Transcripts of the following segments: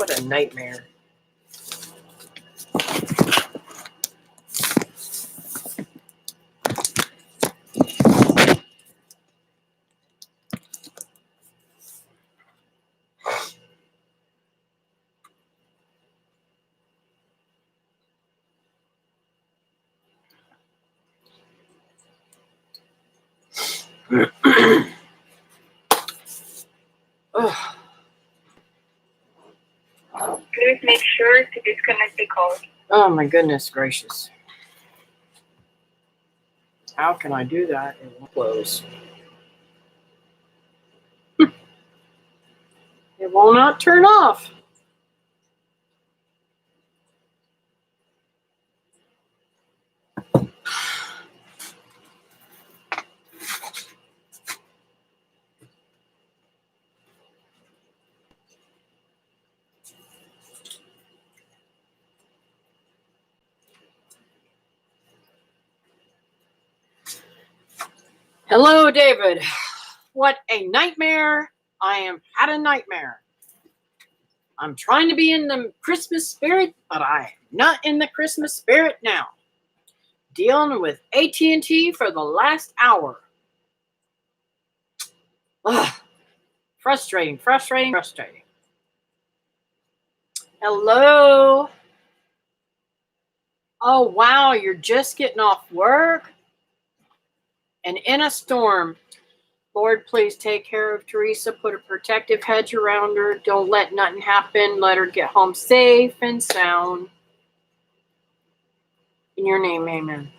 What a nightmare. Oh. Please make sure to disconnect the call. Oh my goodness gracious. How can I do that? It won't close. It will not turn off. Hello, David. What a nightmare. I am had a nightmare. I'm trying to be in the Christmas spirit, but I'm not in the Christmas spirit now. Dealing with AT&T for the last hour. Ugh. Frustrating. Hello. Oh, wow. You're just getting off work and in a storm. Lord, please take care of Teresa. Put a protective hedge around her. Don't let nothing happen. Let her get home safe and sound. In your name, amen.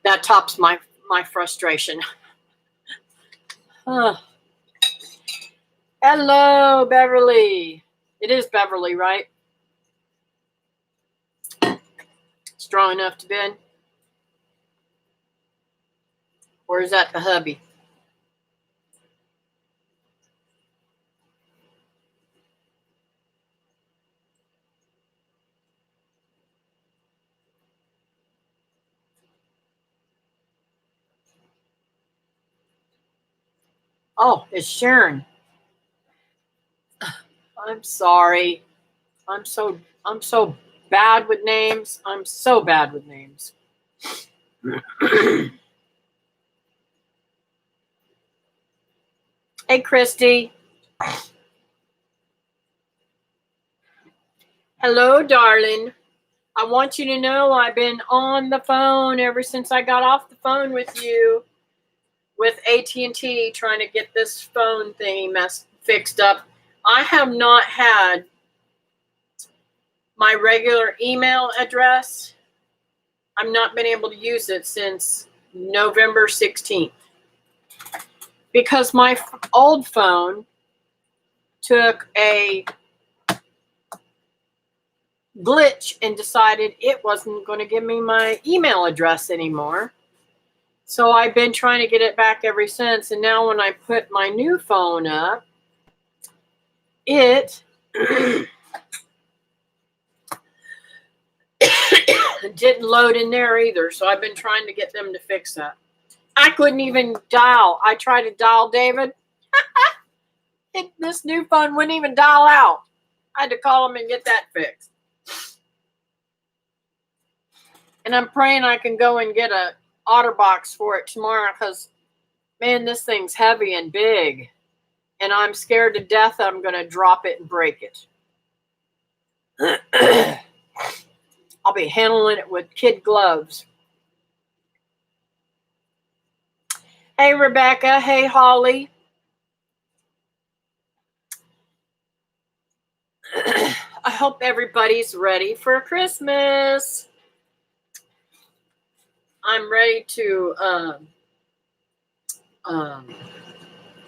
That tops my frustration. Hello, Beverly. It is Beverly, right? Strong enough to bend? Or is that the hubby? Oh, it's Sharon. I'm sorry. I'm so bad with names. I'm so bad with names. Hey, Christy. Hello, darling. I want you to know I've been on the phone ever since I got off the phone with you with AT&T trying to get this phone thing fixed up. I have not had my regular email address. I've not been able to use it since November 16th because my old phone took a glitch and decided it wasn't going to give me my email address anymore. So I've been trying to get it back ever since. And now when I put my new phone up, it didn't load in there either. So I've been trying to get them to fix that. I couldn't even dial. I tried to dial David. This new phone wouldn't even dial out. I had to call him and get that fixed. And I'm praying I can go and get a OtterBox for it tomorrow because, man, this thing's heavy and big. And I'm scared to death I'm going to drop it and break it. I'll be handling it with kid gloves. Hey, Rebecca. Hey, Holly. I hope everybody's ready for Christmas. I'm ready to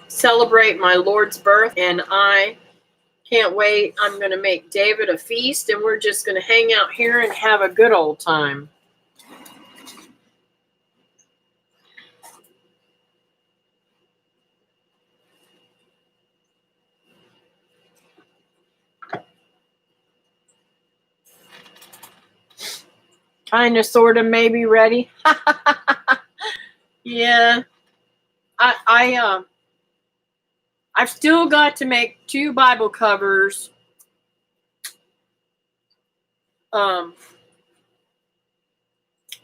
celebrate my Lord's birth, and I can't wait. I'm going to make David a feast, and we're just going to hang out here and have a good old time. Kind of, sort of, maybe ready. Yeah. I've still got to make 2 Bible covers. That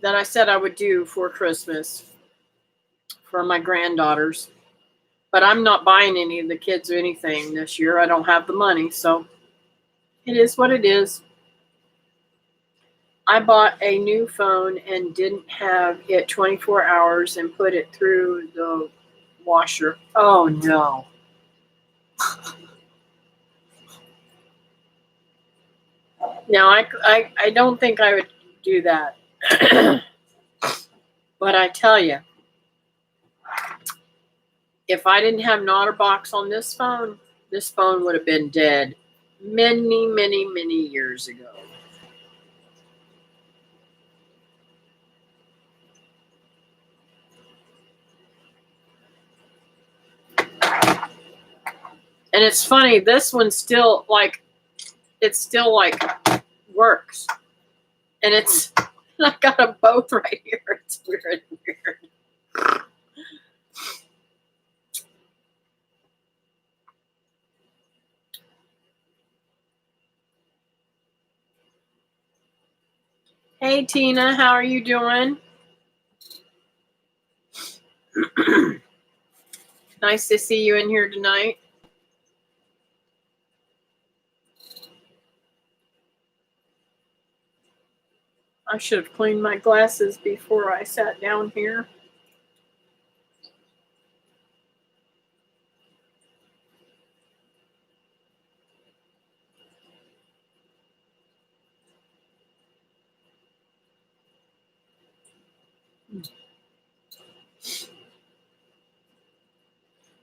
I said I would do for Christmas for my granddaughters. But I'm not buying any of the kids anything this year. I don't have the money, so it is what it is. I bought a new phone and didn't have it 24 hours and put it through the washer. Oh no. Now, I don't think I would do that. But I tell you, if I didn't have an OtterBox on this phone would have been dead many, many, many years ago. And it's funny, this one still works. And I got them both right here. It's weird. Hey Tina, how are you doing? Nice to see you in here tonight. I should have cleaned my glasses before I sat down here.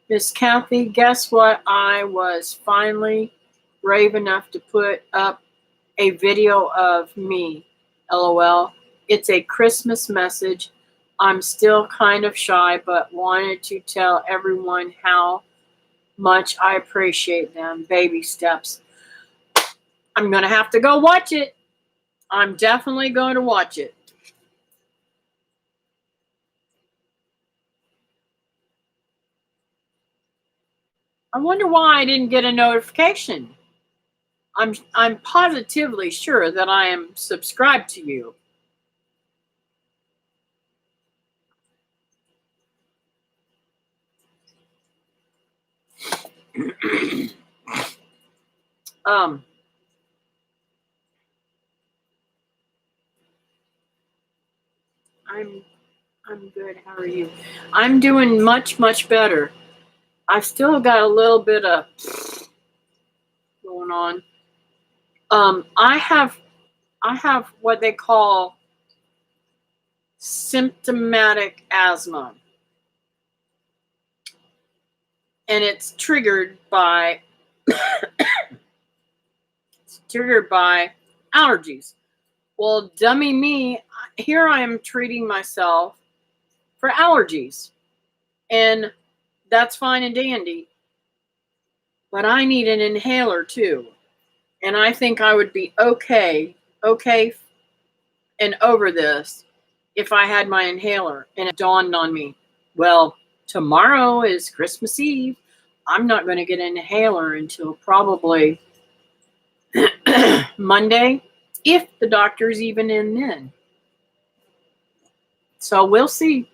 Miss Kathy, guess what? I was finally brave enough to put up a video of me. LOL. It's a Christmas message. I'm still kind of shy, but wanted to tell everyone how much I appreciate them. Baby steps. I'm going to have to go watch it. I'm definitely going to watch it. I wonder why I didn't get a notification. I'm positively sure that I am subscribed to you. I'm good. How are you? I'm doing much, much better. I've still got a little bit of going on. I have what they call symptomatic asthma. And it's triggered by allergies. Well, dummy me, here I am treating myself for allergies. And that's fine and dandy. But I need an inhaler too. And I think I would be okay and over this if I had my inhaler. And it dawned on me, well, tomorrow is Christmas Eve. I'm not going to get an inhaler until probably Monday, if the doctor's even in then. So we'll see.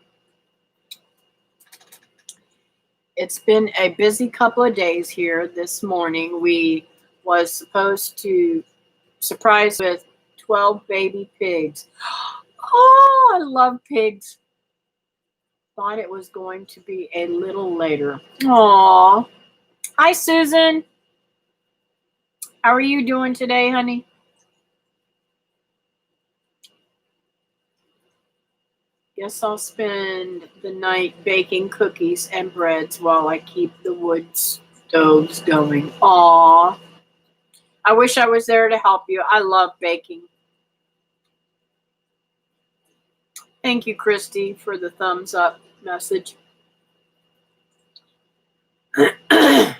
It's been a busy couple of days here. This morning we was supposed to surprise with 12 baby pigs. Oh, I love pigs. Thought it was going to be a little later. Aw. Hi, Susan. How are you doing today, honey? Guess I'll spend the night baking cookies and breads while I keep the wood stoves going. Aw. I wish I was there to help you. I love baking. Thank you, Christy, for the thumbs up message. It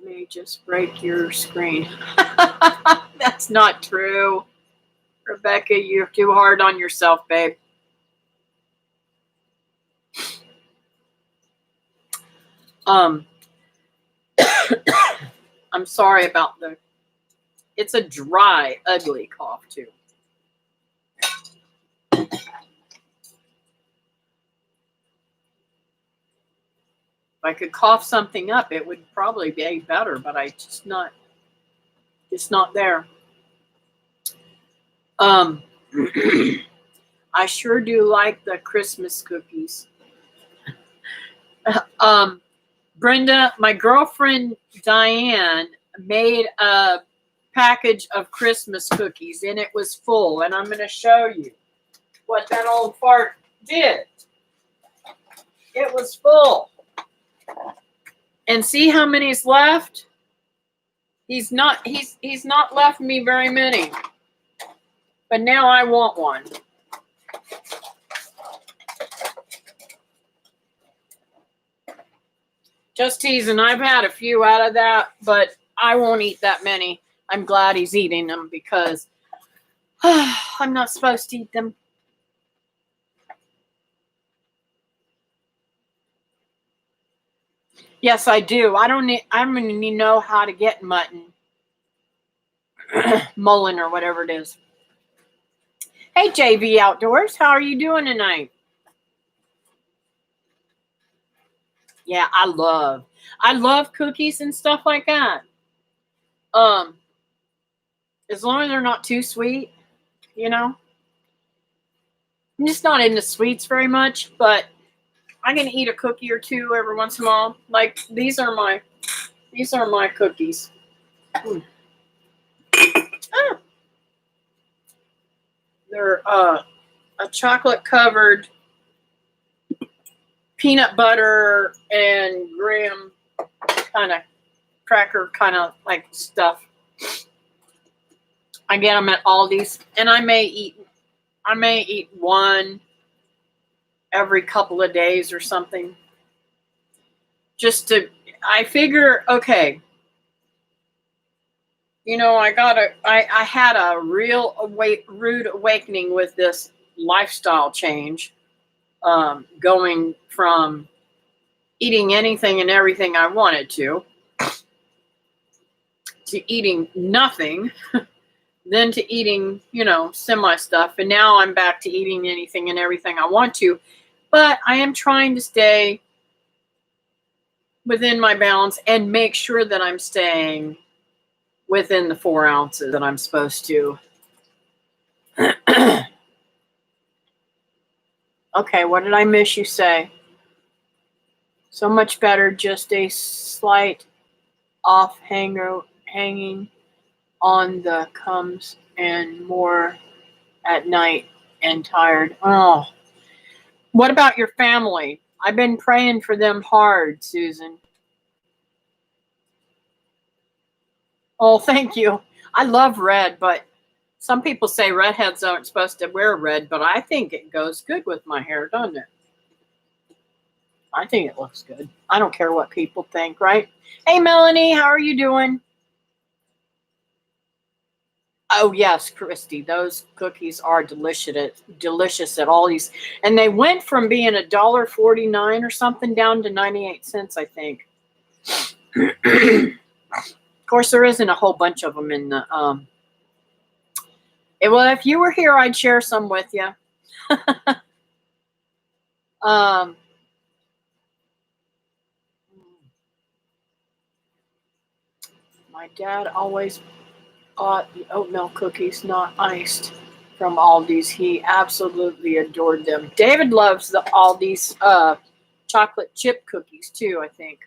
may just break your screen. That's not true. Rebecca, you're too hard on yourself, babe. Um, I'm sorry about it's a dry, ugly cough too. If I could cough something up, it would probably be better, but it's not there. I sure do like the Christmas cookies. Brenda, my girlfriend Diane made a package of Christmas cookies and it was full, and I'm going to show you what that old fart did. It was full. And see how many's left? He's not left me very many. But now I want one. Just teasing. I've had a few out of that, but I won't eat that many. I'm glad he's eating them because I'm not supposed to eat them. Yes, I do. I'm going to need to know how to get mutton. Mullen or whatever it is. Hey, JV Outdoors. How are you doing tonight? Yeah, I love cookies and stuff like that. As long as they're not too sweet, you know. I'm just not into sweets very much, but I can eat a cookie or two every once in a while. Like these are my cookies. They're a chocolate covered peanut butter and graham kind of cracker kind of like stuff. I get them at Aldi's, and I may eat one every couple of days or something. I figure, okay, you know, I had a real rude awakening with this lifestyle change, going from eating anything and everything I wanted to eating nothing, then to eating, you know, semi stuff. And now I'm back to eating anything and everything I want to. But I am trying to stay within my balance and make sure that I'm staying within the 4 ounces that I'm supposed to. Okay, what did I miss you say? So much better, just a slight off hanging on the comes and more at night and tired. Oh, what about your family? I've been praying for them hard, Susan. Oh, thank you. I love red, but some people say redheads aren't supposed to wear red, but I think it goes good with my hair, doesn't it? I think it looks good. I don't care what people think, right? Hey, Melanie, how are you doing? Oh, yes, Christy, those cookies are delicious at Aldi's. And they went from being $1.49 or something down to 98 cents, I think. Of course, there isn't a whole bunch of them in the... well, if you were here, I'd share some with you. My dad always bought the oatmeal cookies, not iced, from Aldi's. He absolutely adored them. David loves the Aldi's chocolate chip cookies too, I think.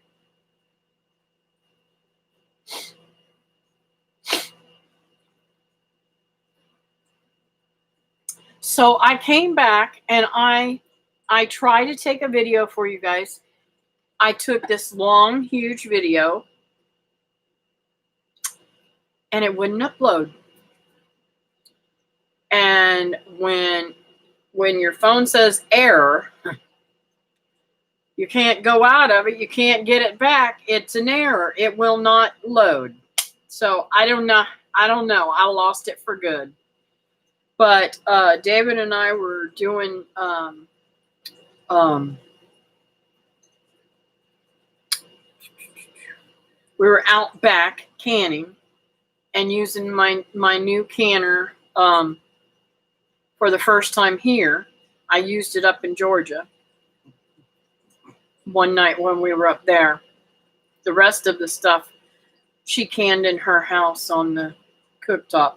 So I came back and I tried to take a video for you guys. I took this long, huge video and it wouldn't upload. And when your phone says error, you can't go out of it, you can't get it back, it's an error. It will not load. So I don't know. I lost it for good. But David and I were doing We were out back canning and using my new canner for the first time here. I used it up in Georgia one night when we were up there. The rest of the stuff she canned in her house on the cooktop.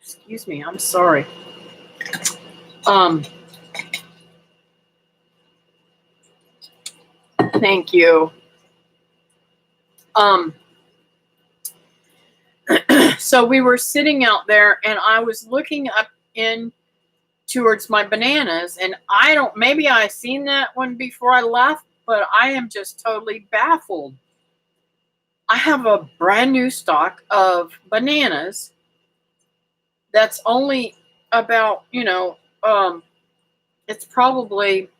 Excuse me, I'm sorry. Thank you. So we were sitting out there and I was looking up in towards my bananas, and maybe I seen that one before I left, but I am just totally baffled. I have a brand new stock of bananas that's only about, it's probably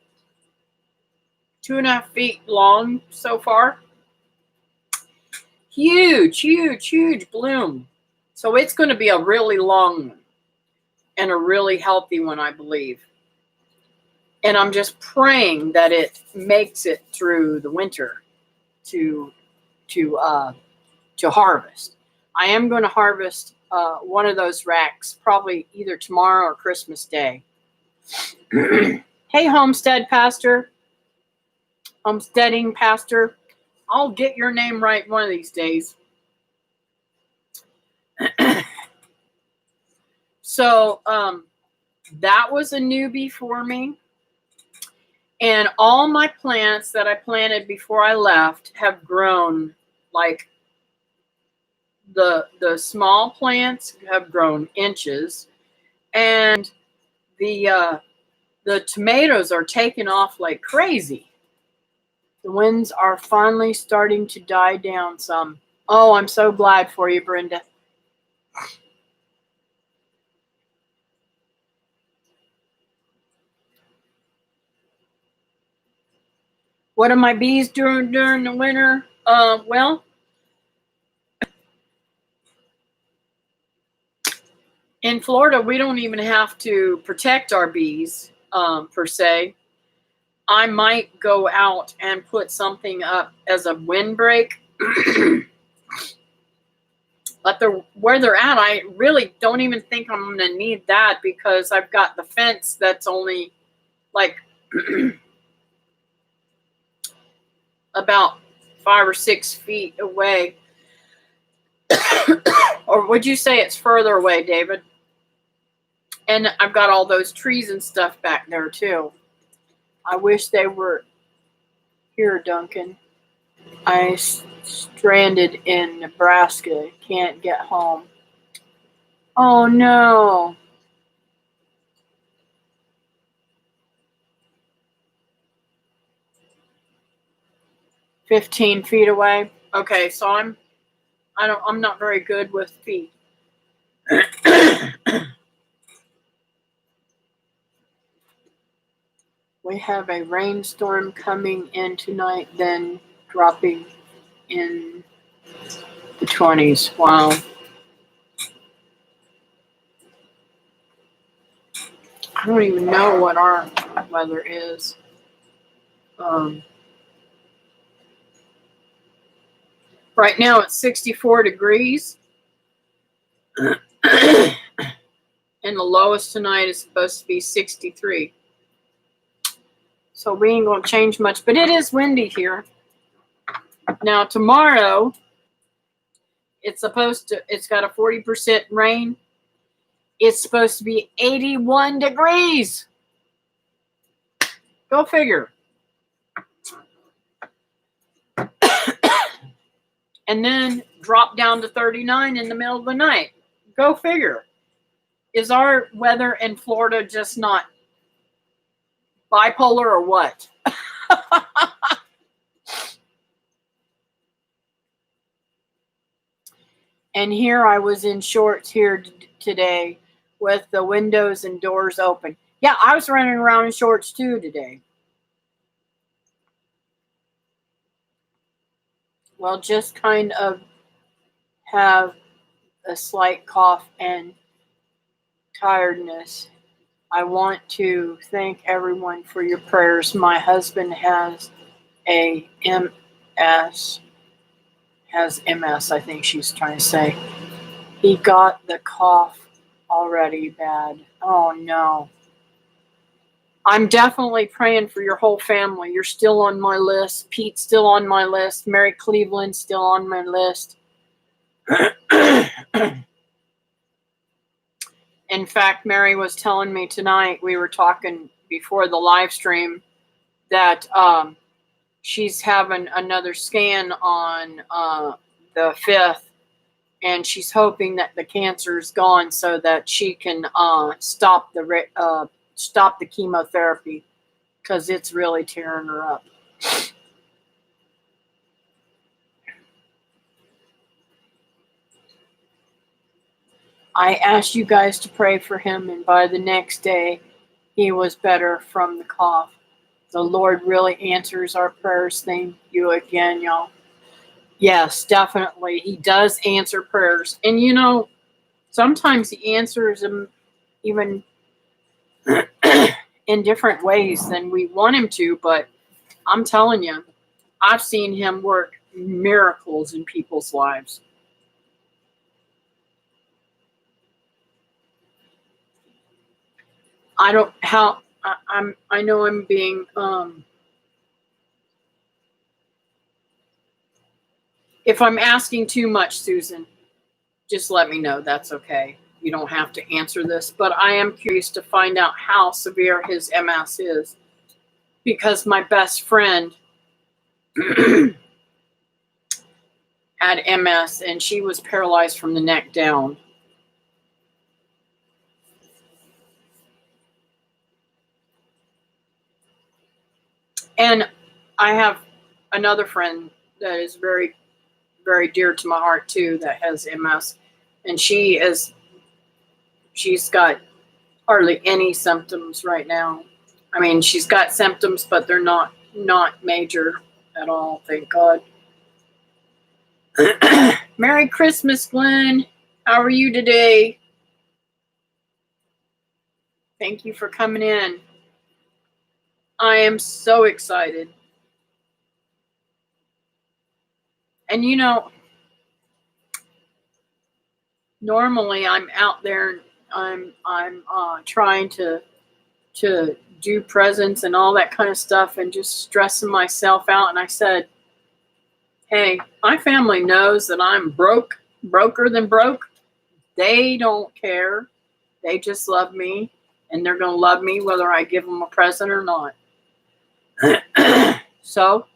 2.5 feet long so far. Huge, huge, huge bloom. So it's going to be a really long one and a really healthy one, I believe. And I'm just praying that it makes it through the winter to harvest. I am going to harvest one of those racks probably either tomorrow or Christmas Day. Hey, Homesteading Pastor. I'll get your name right one of these days. So that was a newbie for me. And all my plants that I planted before I left have grown. Like the small plants have grown inches, and the tomatoes are taking off like crazy. The winds are finally starting to die down some. Oh, I'm so glad for you, Brenda. What are my bees doing during the winter? Well, in Florida, we don't even have to protect our bees, per se. I might go out and put something up as a windbreak. But where they're at, I really don't even think I'm going to need that because I've got the fence that's only like about 5 or 6 feet away. Or would you say it's further away, David? And I've got all those trees and stuff back there too. I wish they were here, Duncan. I stranded in Nebraska. Can't get home. Oh no. "15 feet away." Okay, so I'm not very good with feet. We have a rainstorm coming in tonight, then dropping in the 20s. Wow. I don't even know what our weather is. Right now it's 64 degrees. And the lowest tonight is supposed to be 63. So we ain't going to change much, but it is windy here. Now tomorrow, it's got a 40% rain. It's supposed to be 81 degrees. Go figure. And then drop down to 39 in the middle of the night. Go figure. Is our weather in Florida just not bipolar or what? And here I was in shorts here today with the windows and doors open. Yeah, I was running around in shorts too today. Well, just kind of have a slight cough and tiredness. I want to thank everyone for your prayers. My husband has a has MS, I think she's trying to say. He got the cough already bad. Oh no. I'm definitely praying for your whole family. You're still on my list. Pete's still on my list. Mary Cleveland's still on my list. In fact, Mary was telling me tonight, we were talking before the live stream, that she's having another scan on the 5th, and she's hoping that the cancer is gone so that she can stop the chemotherapy, because it's really tearing her up. I asked you guys to pray for him, and by the next day, he was better from the cough. The Lord really answers our prayers. Thank you again, y'all. Yes, definitely. He does answer prayers. And you know, sometimes he answers them even in different ways than we want him to, but I'm telling you, I've seen him work miracles in people's lives. I know I'm being if I'm asking too much, Susan, just let me know. That's okay. You don't have to answer this, but I am curious to find out how severe his MS is, because my best friend had MS and she was paralyzed from the neck down. And I have another friend that is very, very dear to my heart too, that has MS, and she's got hardly any symptoms right now. I mean, she's got symptoms, but they're not major at all, thank God. Merry Christmas, Glenn. How are you today? Thank you for coming in. I am so excited. And you know, normally I'm out there, I'm trying to do presents and all that kind of stuff and just stressing myself out. And I said, hey, my family knows that I'm broker than broke. They don't care. They just love me, and they're going to love me whether I give them a present or not. So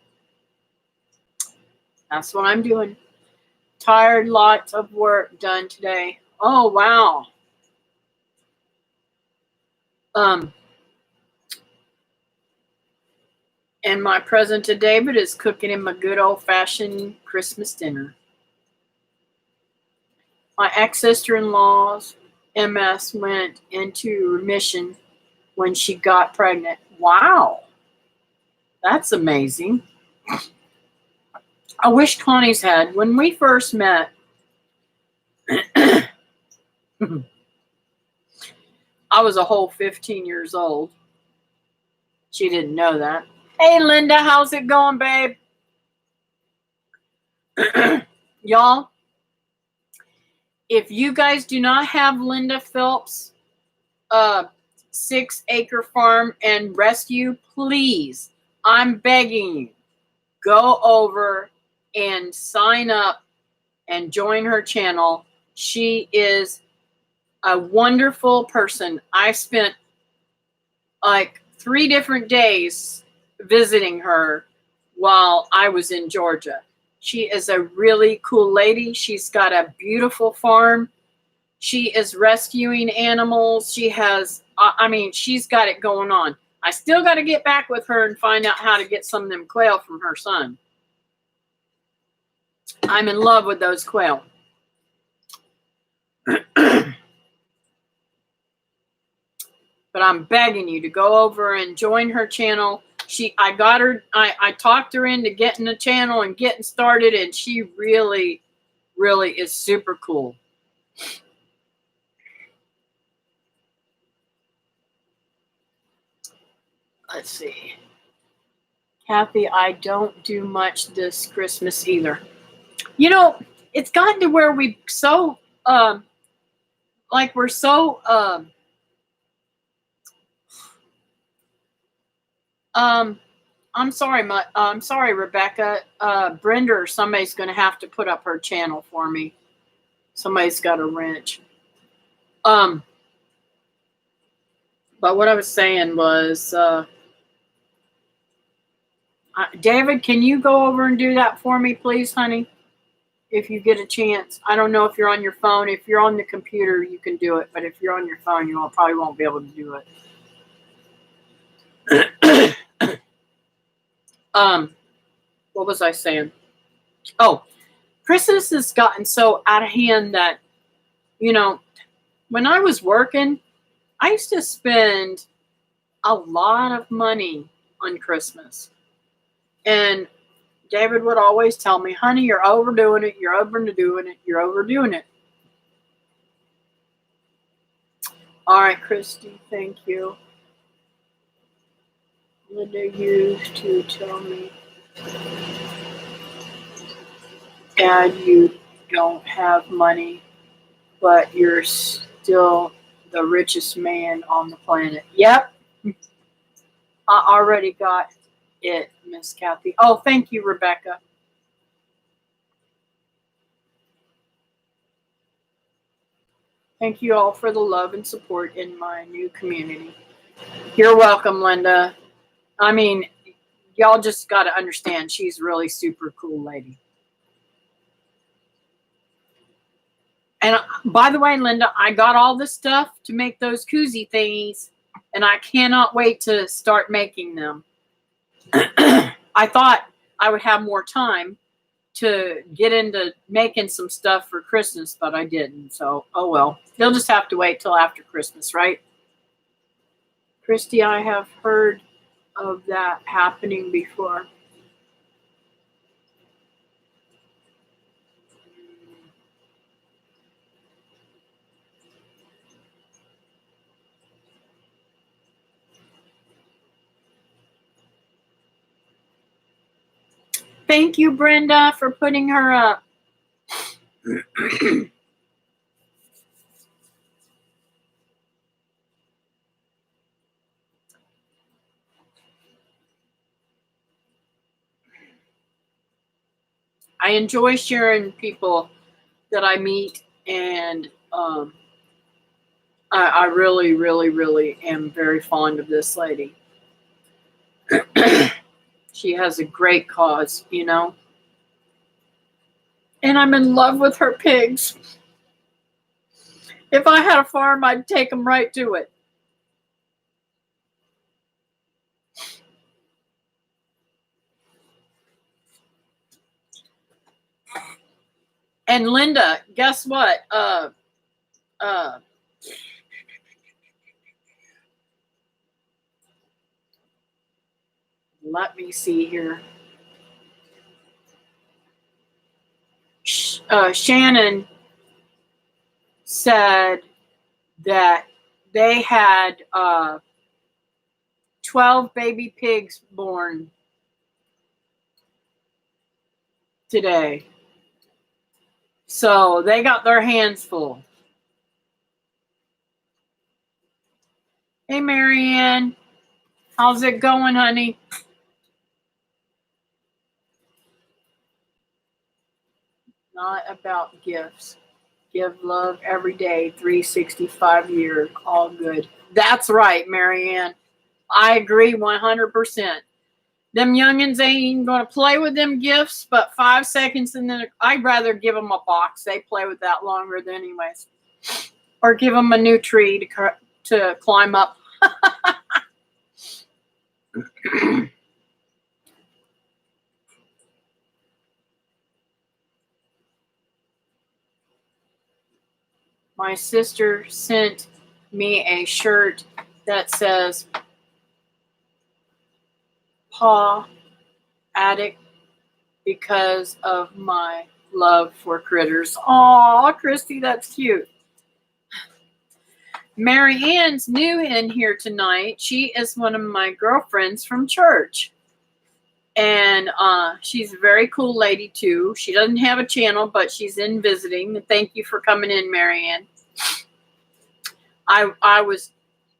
that's what I'm doing. Tired, lots of work done today. Oh, wow. And my present to David is cooking him a good old-fashioned Christmas dinner. My ex-sister-in-law's MS went into remission when she got pregnant. Wow. That's amazing. I wish Connie's had. When we first met, I was a whole 15 years old. She didn't know that. Hey, Linda, how's it going, babe? Y'all, if you guys do not have Linda Phelps' 6-acre farm and rescue, please, I'm begging you, go over and sign up and join her channel. She is a wonderful person. I spent like 3 different days visiting her while I was in Georgia. She is a really cool lady. She's got a beautiful farm. She is rescuing animals. She has, she's got it going on. I still got to get back with her and find out how to get some of them quail from her son. I'm in love with those quail. But I'm begging you to go over and join her channel. I talked her into getting the channel and getting started, and she really, really is super cool. Let's see. Kathy, I don't do much this Christmas either. You know, it's gotten to where we so like we're so I'm sorry, I'm sorry, Rebecca. Brenda or somebody's going to have to put up her channel for me. Somebody's got a wrench. But what I was saying was, David, can you go over and do that for me, please, honey? If you get a chance. I don't know if you're on your phone. If you're on the computer, you can do it. But if you're on your phone, you probably won't be able to do it. What was I saying? Oh, Christmas has gotten so out of hand that, you know, when I was working, I used to spend a lot of money on Christmas. And David would always tell me, honey, you're overdoing it. You're overdoing it. You're overdoing it. All right, Christy, thank you. Linda used to tell me, Dad, you don't have money, but you're still the richest man on the planet. Yep. I already got it, Miss Kathy. Oh, thank you, Rebecca. Thank you all for the love and support in my new community. You're welcome, Linda. I mean, y'all just got to understand, she's a really super cool lady. And by the way, Linda, I got all the stuff to make those koozie thingies, and I cannot wait to start making them. I thought I would have more time to get into making some stuff for Christmas, but I didn't. So, oh well. You'll just have to wait till after Christmas, right? Christy, I have heard of that happening before. Thank you, Brenda, for putting her up. I enjoy sharing people that I meet, and I really, really, really am very fond of this lady. She has a great cause, you know. And I'm in love with her pigs. If I had a farm, I'd take them right to it. And Linda, guess what? Let me see here. Shannon said that they had 12 baby pigs born today. So they got their hands full. Hey, Marianne. How's it going, honey? Not about gifts. Give love every day, 365 years, all good. That's right, Marianne. I agree 100%. Them youngins ain't even going to play with them gifts, but 5 seconds, and then I'd rather give them a box. They play with that longer than anyways. Or give them a new tree to climb up. My sister sent me a shirt that says, Paw Addict, because of my love for critters. Aw, Christy, that's cute. Mary Ann's new in here tonight. She is one of my girlfriends from church. And she's a very cool lady too. She doesn't have a channel, but she's in visiting. Thank you for coming in, Marianne. I was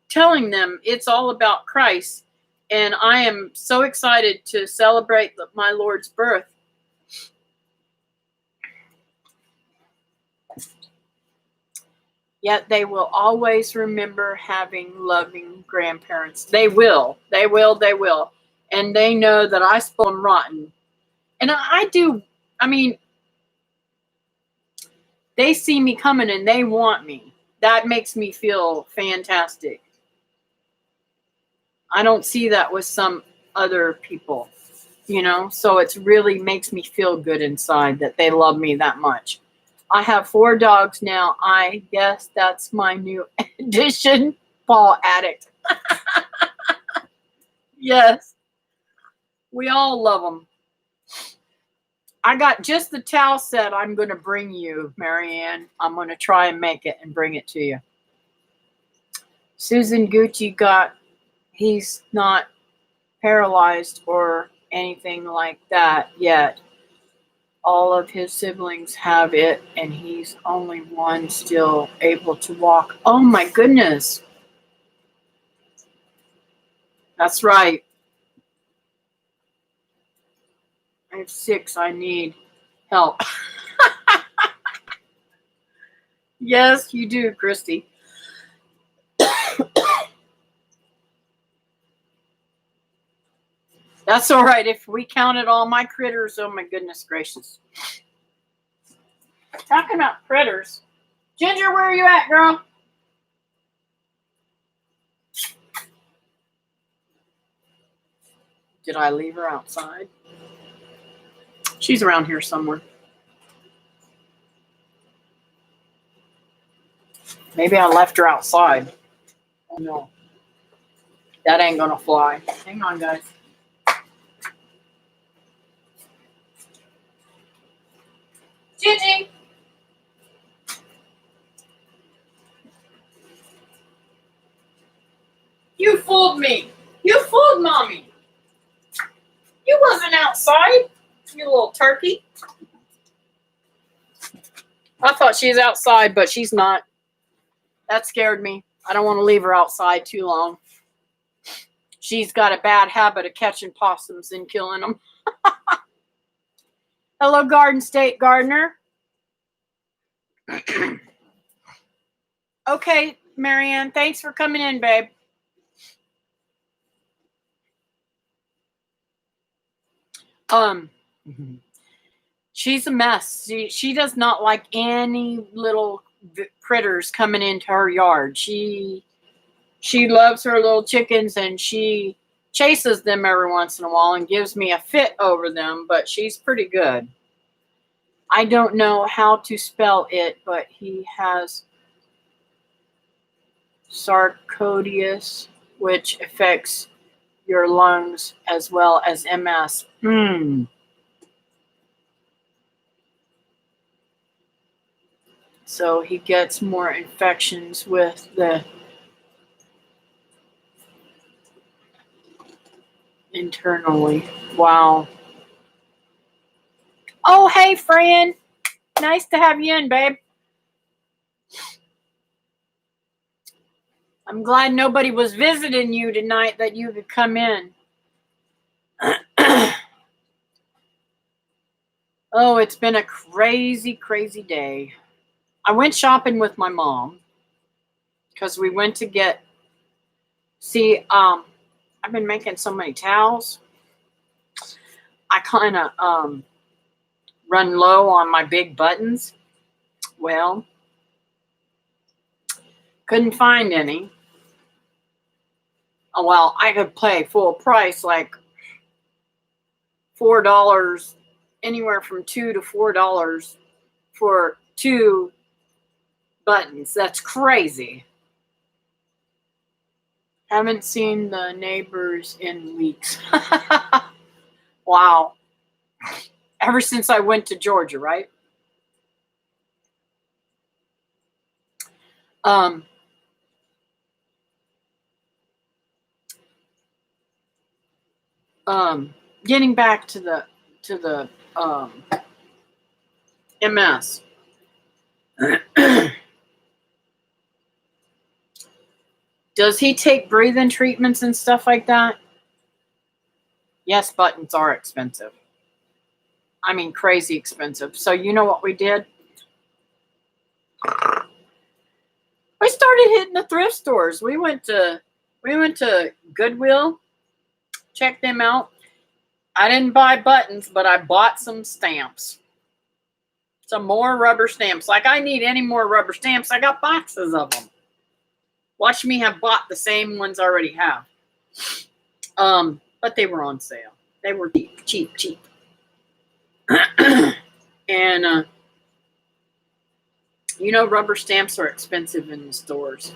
telling them it's all about Christ, and I am so excited to celebrate my Lord's birth. Yet they will always remember having loving grandparents. They will. They will. They will. And they know that I spoil them rotten. And I do. I mean, they see me coming and they want me. That makes me feel fantastic. I don't see that with some other people, so it really makes me feel good inside that they love me that much. I have 4 dogs now. I guess that's my new addition. Paul Addict. Yes. We all love them. I got just the towel set I'm going to bring you, Marianne. I'm going to try and make it and bring it to you. Susan Gucci he's not paralyzed or anything like that yet. All of his siblings have it, and he's only one still able to walk. Oh my goodness. That's right. I have 6. I need help. Yes, you do, Christy. That's all right. If we counted all my critters, oh my goodness gracious. Talking about critters. Ginger, where are you at, girl? Did I leave her outside? She's around here somewhere. Maybe I left her outside. Oh no. That ain't gonna fly. Hang on, guys. Gigi! You fooled me. You fooled Mommy. You wasn't outside, you little turkey. I thought she was outside, but she's not. That scared me. I don't want to leave her outside too long. She's got a bad habit of catching possums and killing them. Hello, Garden State Gardener. Okay, Marianne, thanks for coming in, babe. She's a mess. She does not like any little critters coming into her yard. She loves her little chickens, and she chases them every once in a while and gives me a fit over them, but she's pretty good. I don't know how to spell it, but he has sarcoidosis, which affects your lungs as well as MS. So he gets more infections with the internally. Wow. Oh, hey, Fran. Nice to have you in, babe. I'm glad nobody was visiting you tonight that you could come in. Oh, it's been a crazy, crazy day. I went shopping with my mom because we went to I've been making so many towels. I kind of run low on my big buttons. Well, couldn't find any. Oh, well, I could pay full price, like $4, anywhere from $2 to $4 for 2 buttons. That's crazy. Haven't seen the neighbors in weeks. Wow. Ever since I went to Georgia, right? getting back to the MS. Does he take breathing treatments and stuff like that? Yes, buttons are expensive. I mean, crazy expensive. So you know what we did? We started hitting the thrift stores. We went to Goodwill, checked them out. I didn't buy buttons, but I bought some stamps. Some more rubber stamps. Like I need any more rubber stamps. I got boxes of them. Watch me have bought the same ones I already have. But they were on sale. They were cheap. And rubber stamps are expensive in the stores.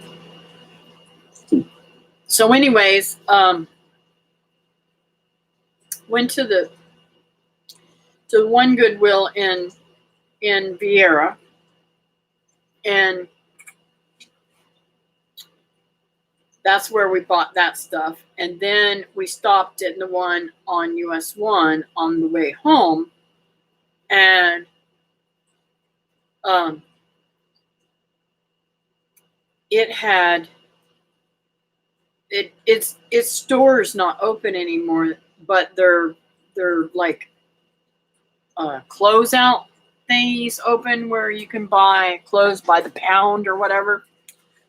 So anyways, went to the one Goodwill in Vieira, and that's where we bought that stuff. And then we stopped at the one on US 1 on the way home, and it had its store's not open anymore, but they're like closeout thingies open where you can buy clothes by the pound or whatever.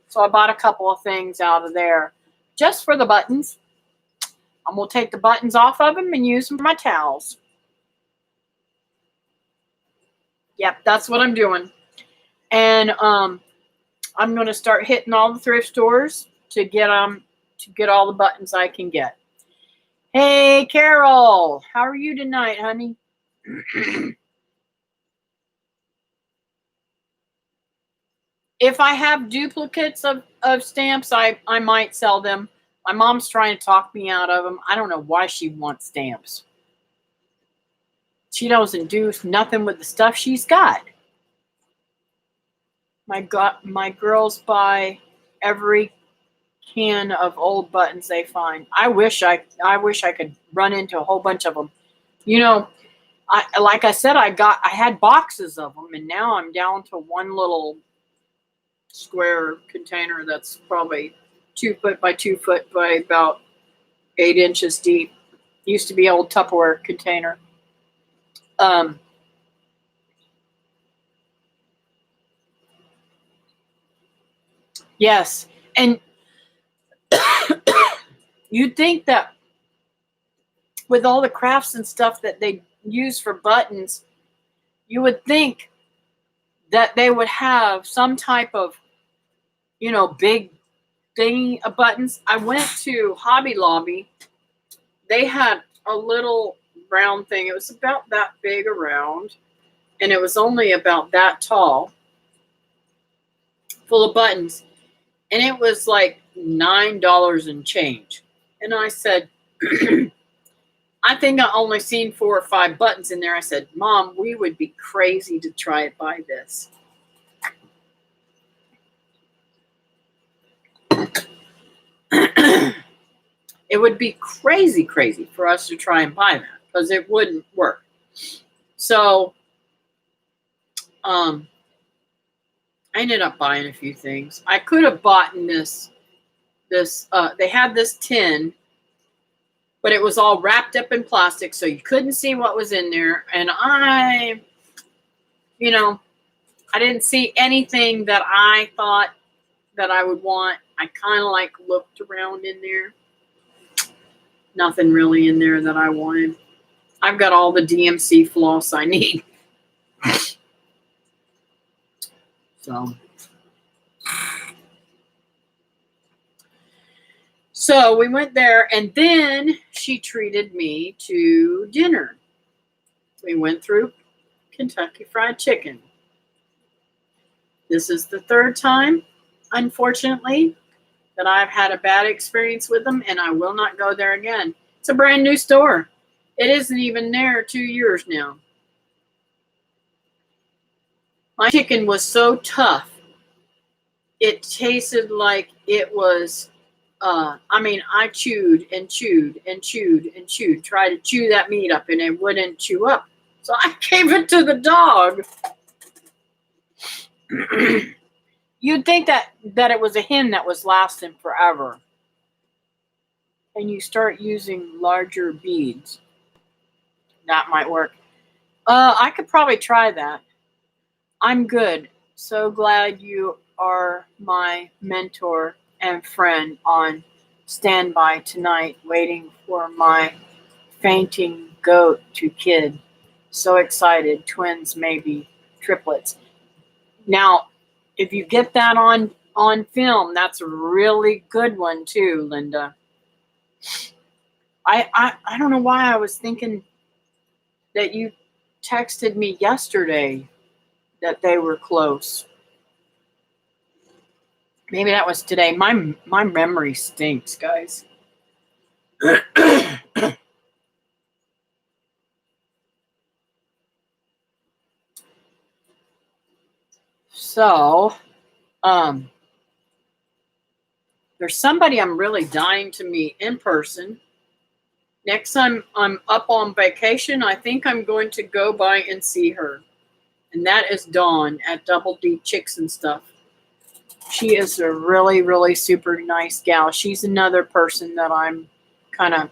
So I bought a couple of things out of there just for the buttons. I'm going to take the buttons off of them and use them for my towels. Yep, that's what I'm doing. And I'm going to start hitting all the thrift stores to get all the buttons I can get. Hey, Carol, how are you tonight, honey? If I have duplicates of stamps, I might sell them. My mom's trying to talk me out of them. I don't know why she wants stamps. She doesn't do nothing with the stuff she's got. My girls buy every can of old buttons they find. I wish I could run into a whole bunch of them. Like I said, I had boxes of them, and now I'm down to one little square container that's probably 2 foot by 2 foot by about 8 inches deep. Used to be an old Tupperware container. Yes, and you'd think that with all the crafts and stuff that they use for buttons, you would think that they would have some type of, big thingy of buttons. I went to Hobby Lobby. They had a little round thing. It was about that big around, and it was only about that tall, full of buttons. And it was like $9 and change. And I said, I think I only seen 4 or 5 buttons in there. I said, Mom, we would be crazy to try to buy this. It would be crazy for us to try and buy that because it wouldn't work. So I ended up buying a few things. I could have bought this they had this tin, but it was all wrapped up in plastic, so you couldn't see what was in there. And I didn't see anything that I thought that I would want. I kind of looked around in there. Nothing really in there that I wanted. I've got all the DMC floss I need. So we went there, and then she treated me to dinner. We went through Kentucky Fried Chicken. This is the 3rd time, unfortunately, that I've had a bad experience with them, and I will not go there again. It's a brand new store. It isn't even there 2 years now. My chicken was so tough. It tasted like it was I chewed and chewed and chewed and chewed, tried to chew that meat up, and it wouldn't chew up. So I gave it to the dog. You'd think that it was a hen that was lasting forever. And you start using larger beads. That might work. I could probably try that. I'm good. So glad you are my mentor and friend on standby tonight, waiting for my fainting goat to kid. So excited. Twins, maybe triplets. Now, if you get that on film, that's a really good one too, Linda. I don't know why I was thinking that you texted me yesterday that they were close. Maybe that was today. My memory stinks, guys. So, there's somebody I'm really dying to meet in person. Next time I'm up on vacation, I think I'm going to go by and see her. And that is Dawn at Double D Chicks and Stuff. She is a really, really super nice gal. She's another person that I'm kind of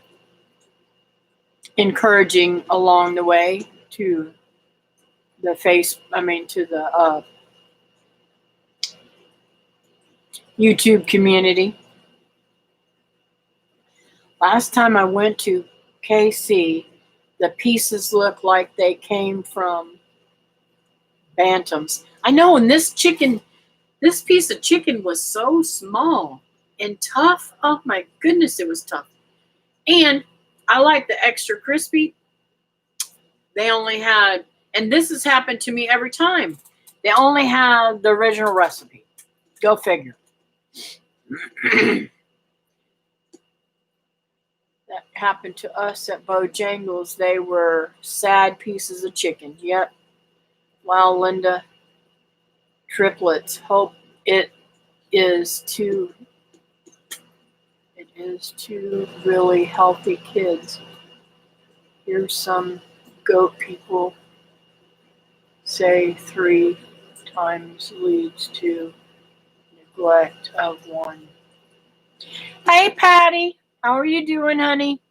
encouraging along the way to the YouTube community. Last time I went to KC, the pieces look like they came from bantams. I know, and this piece of chicken was so small and tough. Oh my goodness, it was tough. And I like the extra crispy. They only had, and this has happened to me every time, they only had the original recipe. Go figure. That happened to us at Bojangles. They were sad pieces of chicken. Yep. Wow, Linda. Triplets. Hope it is two really healthy kids. Here's some goat people say 3 times leads to neglect of one. Hey, Patty. How are you doing, honey?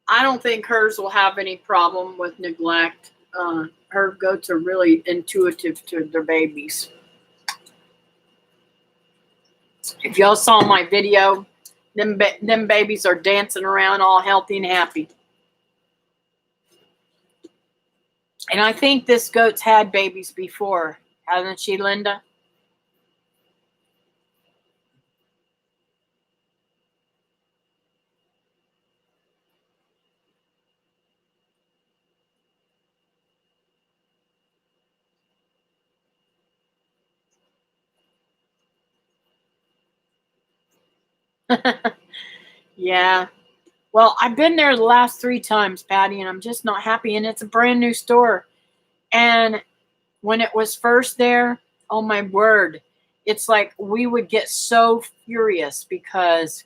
I don't think hers will have any problem with neglect. Her goats are really intuitive to their babies. If y'all saw my video, them babies are dancing around all healthy and happy. And I think this goat's had babies before, hasn't she, Linda? Yeah. Well, I've been there the last 3 times, Patty, and I'm just not happy. And it's a brand new store. And when it was first there, oh my word, it's like we would get so furious because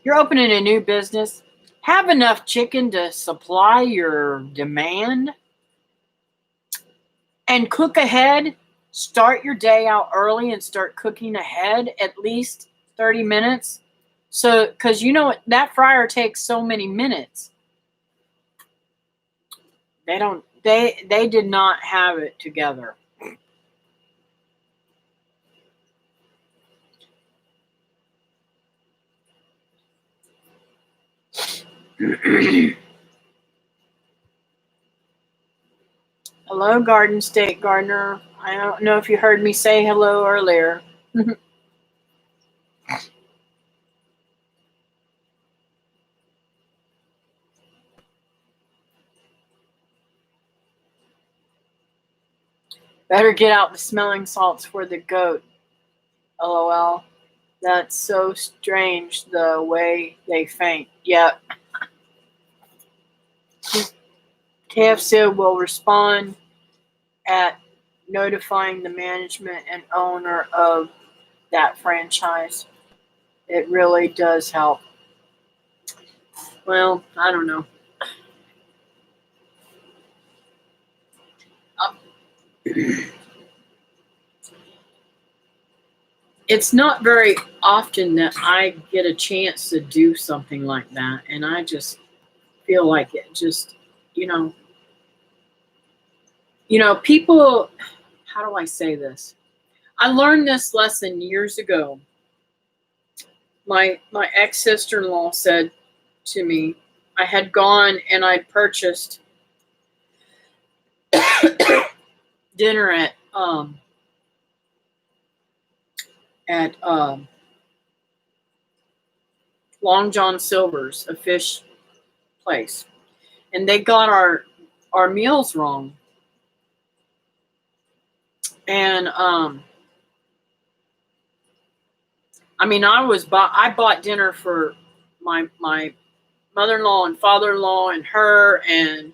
you're opening a new business. Have enough chicken to supply your demand and cook ahead. Start your day out early and start cooking ahead at least 30 minutes. So, because you know what, that fryer takes so many minutes. They did not have it together. Hello, Garden State Gardener. I don't know if you heard me say hello earlier. Better get out the smelling salts for the goat. LOL. That's so strange the way they faint. Yep. KFC will respond at notifying the management and owner of that franchise. It really does help. Well, I don't know. It's not very often that I get a chance to do something like that, and I just feel like it just, you know, people. How do I say this? I learned this lesson years ago. My ex sister-in-law said to me, I had gone and I purchased dinner at Long John Silver's, a fish place, and they got our meals wrong. And I mean, I bought dinner for my mother-in-law and father-in-law and her and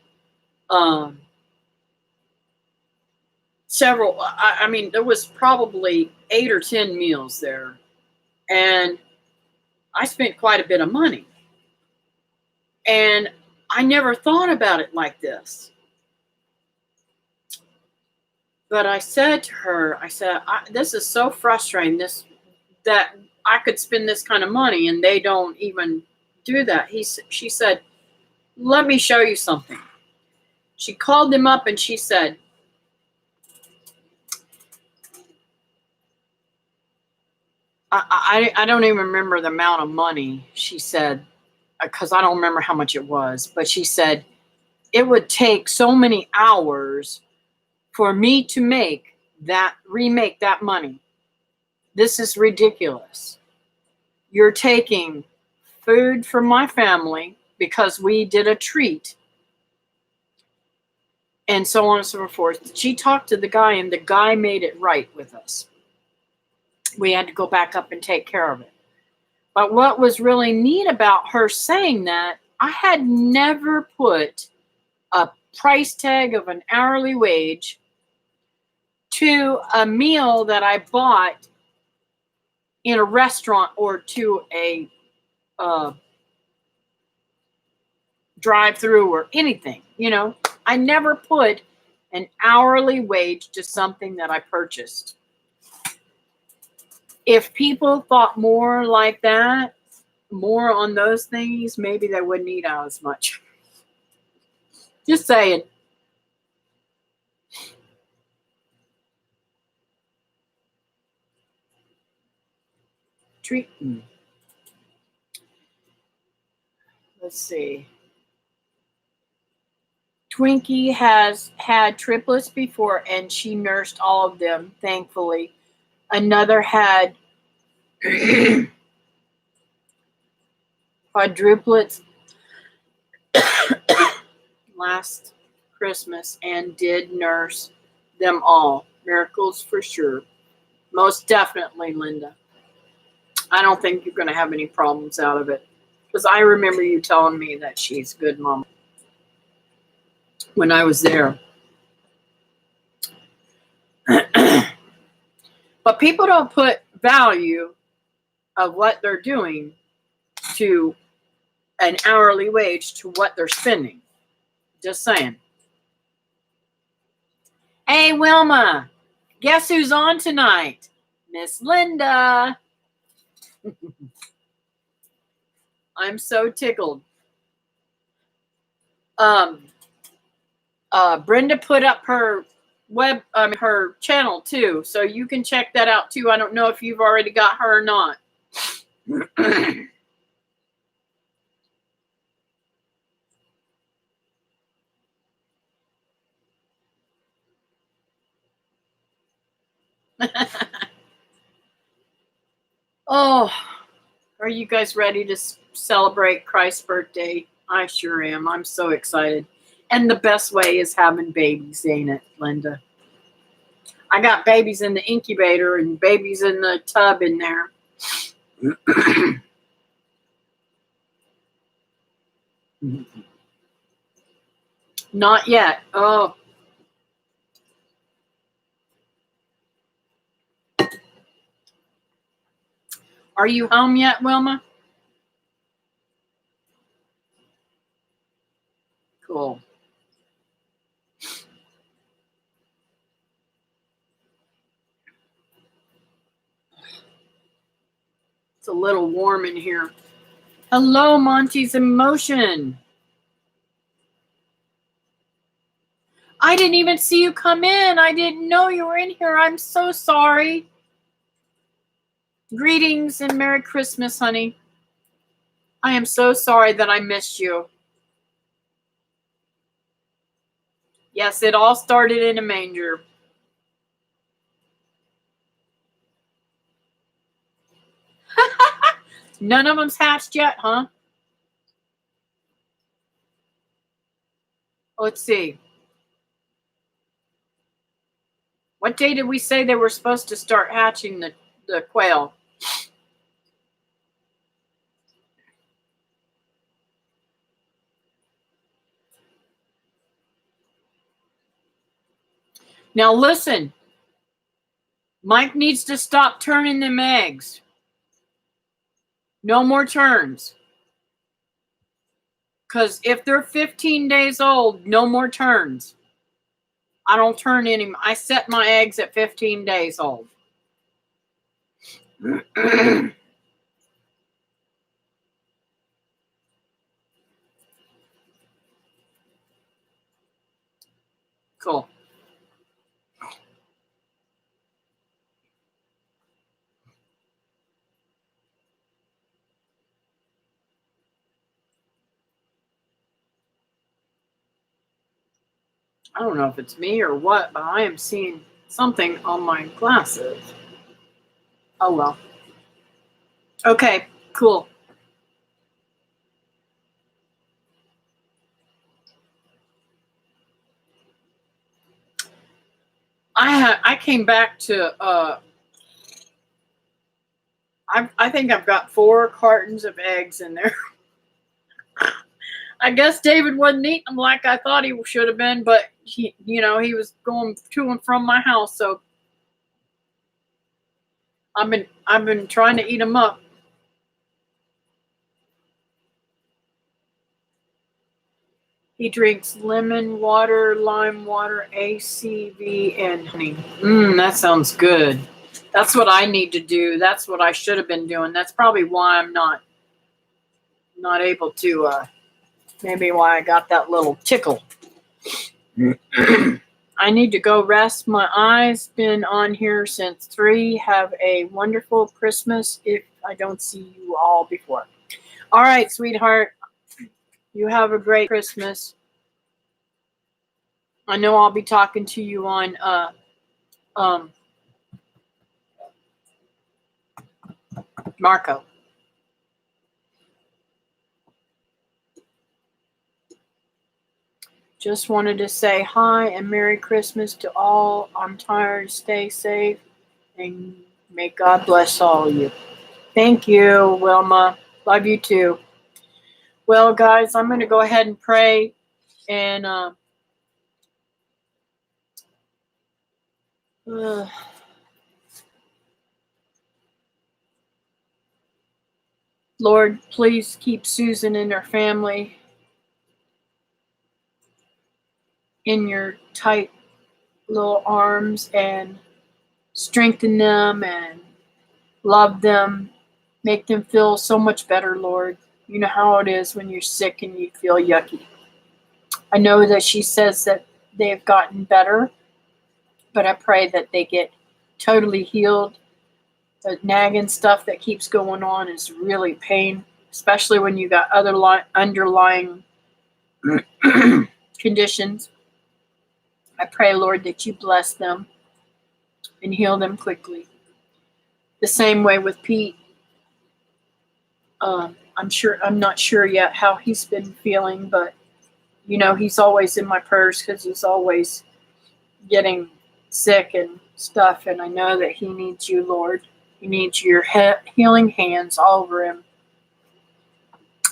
several. I mean, there was probably 8 or 10 meals there, and I spent quite a bit of money. And I never thought about it like this. But I said to her, this is so frustrating. That I could spend this kind of money and they don't even do that. She said, let me show you something. She called them up and she said, I don't even remember the amount of money she said, because I don't remember how much it was. But she said, it would take so many hours for me to remake that money. This is ridiculous. You're taking food from my family because we did a treat, and so on and so forth. She talked to the guy, and the guy made it right with us. We had to go back up and take care of it. But what was really neat about her saying that, I had never put a price tag of an hourly wage to a meal that I bought in a restaurant or to a drive-through or anything. I never put an hourly wage to something that I purchased. If people thought more like that, more on those things, maybe they wouldn't eat out as much. Just saying. Let's see. Twinkie has had triplets before, and she nursed all of them, thankfully. Another had quadruplets last Christmas and did nurse them all. Miracles for sure. Most definitely, Linda. I don't think you're going to have any problems out of it, because I remember you telling me that she's a good mom when I was there. But people don't put value of what they're doing to an hourly wage to what they're spending. Just saying. Hey, Wilma, guess who's on tonight? Miss Linda. I'm so tickled. Brenda put up her her channel too, so you can check that out too. I don't know if you've already got her or not. Oh, are you guys ready to celebrate Christ's birthday? I sure am. I'm so excited. And the best way is having babies, ain't it, Linda? I got babies in the incubator and babies in the tub in there. Not yet. Oh. Are you home yet, Wilma? Cool. It's a little warm in here. Hello, Monty's Emotion. I didn't even see you come in. I didn't know you were in here. I'm so sorry. Greetings and Merry Christmas, honey. I am so sorry that I missed you. Yes, it all started in a manger. None of them's hatched yet, huh? Let's see. What day did we say they were supposed to start hatching the quail? Now listen. Mike needs to stop turning them eggs. No more turns. Because if they're 15 days old, no more turns. I don't turn any. I set my eggs at 15 days old. Cool. I don't know if it's me or what, but I am seeing something on my glasses. Oh well. Okay, cool. I came back to I think I've got 4 cartons of eggs in there. I guess David wasn't eating them like I thought he should have been, but he was going to and from my house, so I've been trying to eat them up. He drinks lemon water, lime water, ACV, and honey. That sounds good. That's what I need to do. That's what I should have been doing. That's probably why I'm not able to. Maybe why I got that little tickle. I need to go rest my eyes. Been on here since 3. Have a wonderful Christmas if I don't see you all before. All right, sweetheart. You have a great Christmas. I know I'll be talking to you on Marco. Just wanted to say hi and Merry Christmas to all. I'm tired. Stay safe and may God bless all of you. Thank you, Wilma. Love you too. Well, guys, I'm going to go ahead and pray and Lord, please keep Susan and her family in your tight little arms and strengthen them and love them. Make them feel so much better, Lord. You know how it is when you're sick and you feel yucky. I know that she says that they've gotten better, but I pray that they get totally healed. The nagging stuff that keeps going on is really pain, especially when you got other underlying conditions. I pray, Lord, that you bless them and heal them quickly. The same way with Pete. I'm not sure yet how he's been feeling, but he's always in my prayers because he's always getting sick and stuff, and I know that he needs you, Lord. He needs your healing hands all over him.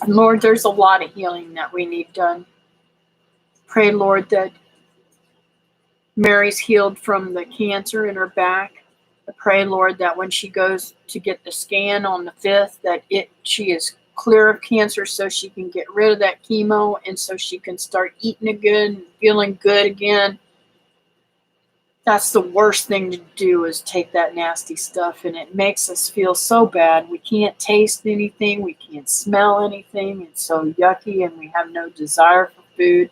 And Lord, there's a lot of healing that we need done. Pray, Lord, that Mary's healed from the cancer in her back. I pray, Lord, that when she goes to get the scan on the 5th, that she is clear of cancer so she can get rid of that chemo and so she can start eating again and feeling good again. That's the worst thing to do, is take that nasty stuff, and it makes us feel so bad. We can't taste anything, we can't smell anything. It's so yucky and we have no desire for food.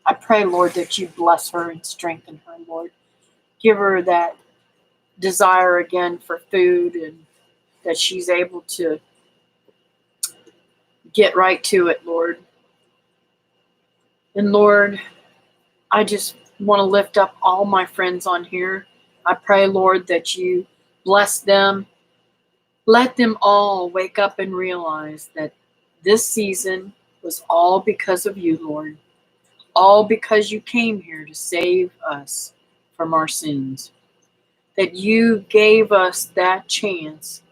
I pray, Lord, that you bless her and strengthen her, Lord. Give her that desire again for food, and that she's able to get right to it, Lord. And Lord, I just want to lift up all my friends on here. I pray, Lord, that you bless them. Let them all wake up and realize that this season was all because of you, Lord. All because you came here to save us from our sins. That you gave us that chance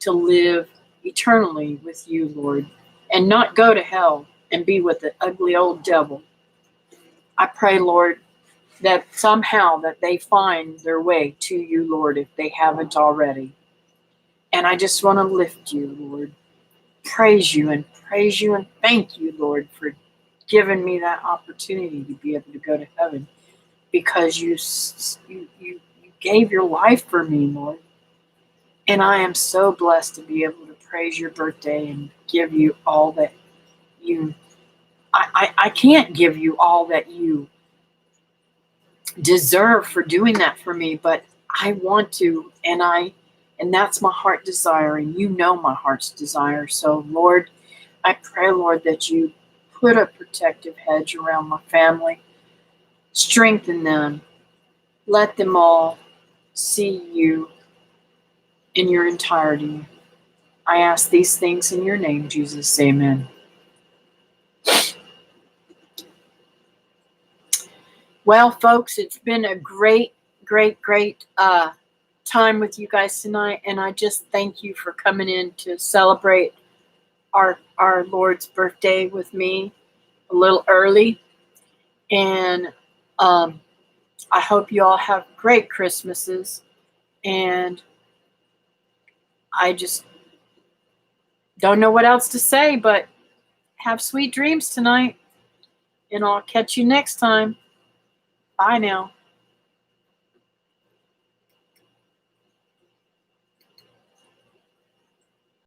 to live eternally with you, Lord, and not go to hell and be with the ugly old devil. I pray, Lord, that somehow that they find their way to you, Lord, if they haven't already. And I just want to lift you, Lord. Praise you and thank you, Lord, for giving me that opportunity to be able to go to heaven, because you gave your life for me, Lord. And I am so blessed to be able to praise your birthday and give you all that you, I can't give you all that you deserve for doing that for me, but I want to, and that's my heart desire, and you know my heart's desire. So Lord, I pray, Lord, that you put a protective hedge around my family, strengthen them, let them all see you in your entirety. I ask these things in your name, Jesus. Amen. Well, folks, it's been a great time with you guys tonight, and I just thank you for coming in to celebrate our Lord's birthday with me a little early. And I hope you all have great Christmases, and I just don't know what else to say, but have sweet dreams tonight, and I'll catch you next time. Bye now.